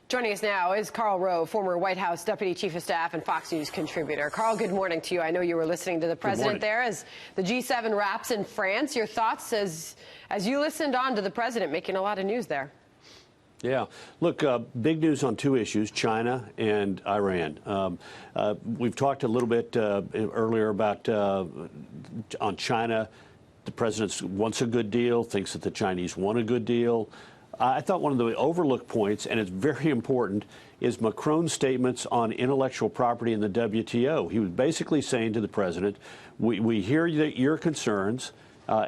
Joining us now is Karl Rove, former White House Deputy Chief of Staff and Fox News contributor. Karl, good morning to you. I know you were listening to the president there as the G7 wraps in France. Your thoughts as you listened on to the president making a lot of news there? Yeah. Look, big news on two issues, China and Iran. We've talked a little bit earlier about on China. The president wants a good deal, thinks that the Chinese want a good deal. I thought one of the overlooked points, and it's very important, is Macron's statements on intellectual property in the WTO. He was basically saying to the president, we hear your concerns.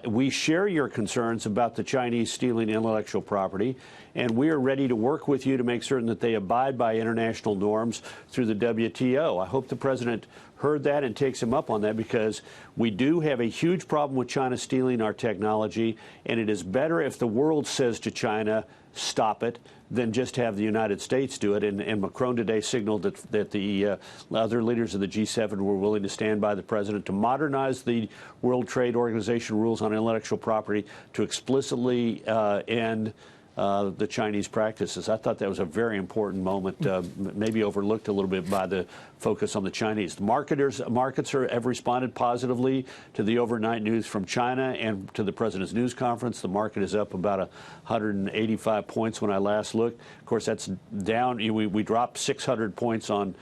We share your concerns about the Chinese stealing intellectual property, and we are ready to work with you to make certain that they abide by international norms through the WTO. I hope the president heard that and takes him up on that, because we do have a huge problem with China stealing our technology, and it is better if the world says to China, stop it, than just have the United States do it. And Macron today signaled that the other leaders of the G7 were willing to stand by the president to modernize the World Trade Organization rules on intellectual property to explicitly end the Chinese practices. I thought that was a very important moment, maybe overlooked a little bit by the focus on the Chinese. The markets have responded positively to the overnight news from China and to the president's news conference. The market is up about 185 points when I last looked. Of course, that's down. We dropped 600 points on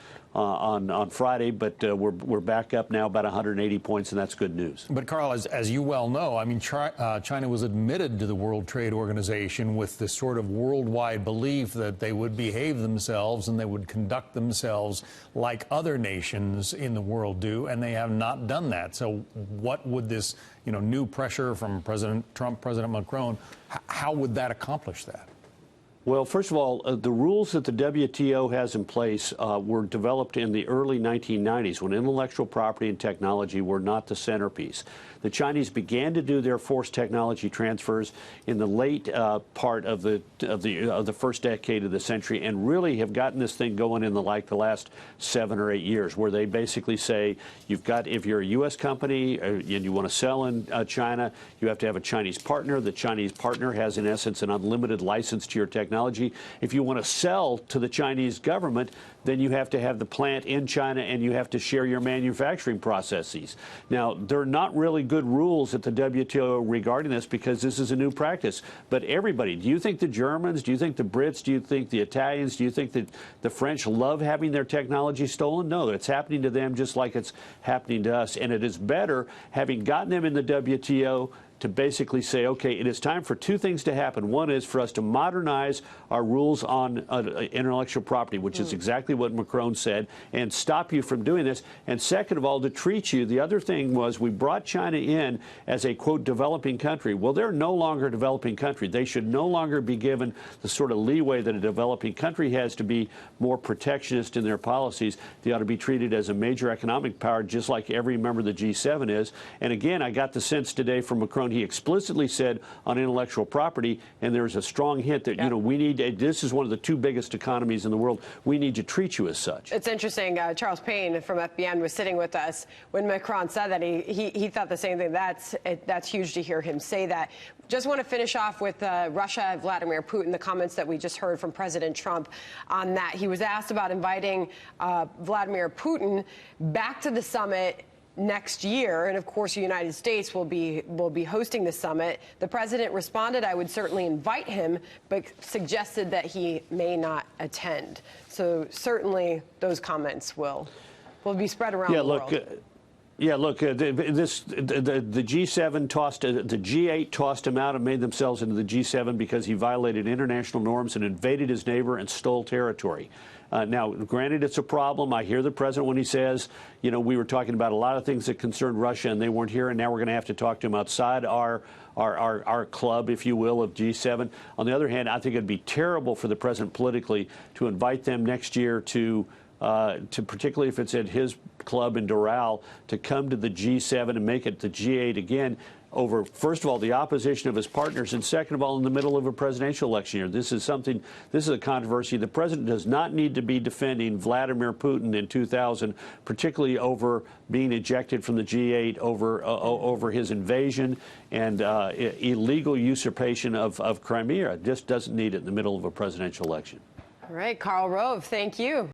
Friday, but we're back up now about 180 points, and that's good news. But Karl, as you well know, I mean, China was admitted to the World Trade Organization with this sort of worldwide belief that they would behave themselves and they would conduct themselves like other nations in the world do, and they have not done that. So what would this, new pressure from President Trump, President Macron, how would that accomplish that? Well, first of all, the rules that the WTO has in place were developed in the early 1990s when intellectual property and technology were not the centerpiece. The Chinese began to do their forced technology transfers in the late part of the first decade of the century, and really have gotten this thing going in the last 7 or 8 years, where they basically say if you're a U.S. company and you want to sell in China, you have to have a Chinese partner. The Chinese partner has, in essence, an unlimited license to your technology. If you want to sell to the Chinese government, then you have to have the plant in China and you have to share your manufacturing processes. Now, there are not really good rules at the WTO regarding this because this is a new practice. But everybody, do you think the Germans, do you think the Brits, do you think the Italians, do you think that the French love having their technology stolen? No, it's happening to them just like it's happening to us. And it is better, having gotten them in the WTO, to basically say, okay, it is time for two things to happen. One is for us to modernize our rules on intellectual property, which is exactly what Macron said, and stop you from doing this. And second of all, to treat you. The other thing was we brought China in as a, quote, developing country. Well, they're no longer a developing country. They should no longer be given the sort of leeway that a developing country has to be more protectionist in their policies. They ought to be treated as a major economic power, just like every member of the G7 is. And again, I got the sense today from Macron, he explicitly said on intellectual property, and there's a strong hint that, we need, this is one of the two biggest economies in the world. We need to treat you as such. It's interesting. Charles Payne from FBN was sitting with us when Macron said that. He thought the same thing. That's huge to hear him say that. Just want to finish off with Russia, Vladimir Putin, the comments that we just heard from President Trump on that. He was asked about inviting Vladimir Putin back to the summit next year, and of course the United States will be hosting the summit. The president responded, I would certainly invite him, but suggested that he may not attend. So certainly those comments will be spread around the world. The G7 tossed, the G8 tossed him out and made themselves into the G7 because he violated international norms and invaded his neighbor and stole territory. Now, granted, it's a problem. I hear the president when he says, we were talking about a lot of things that concerned Russia and they weren't here, and now we're going to have to talk to them outside our club, if you will, of G7. On the other hand, I think it'd be terrible for the president politically to invite them next year to particularly if it's at his club in Doral, to come to the G7 and make it the G8 again over, first of all, the opposition of his partners, and second of all, in the middle of a presidential election year. This is a controversy. The president does not need to be defending Vladimir Putin in 2000, particularly over being ejected from the G8, over his invasion and illegal usurpation of Crimea. Just doesn't need it in the middle of a presidential election. All right, Karl Rove, thank you.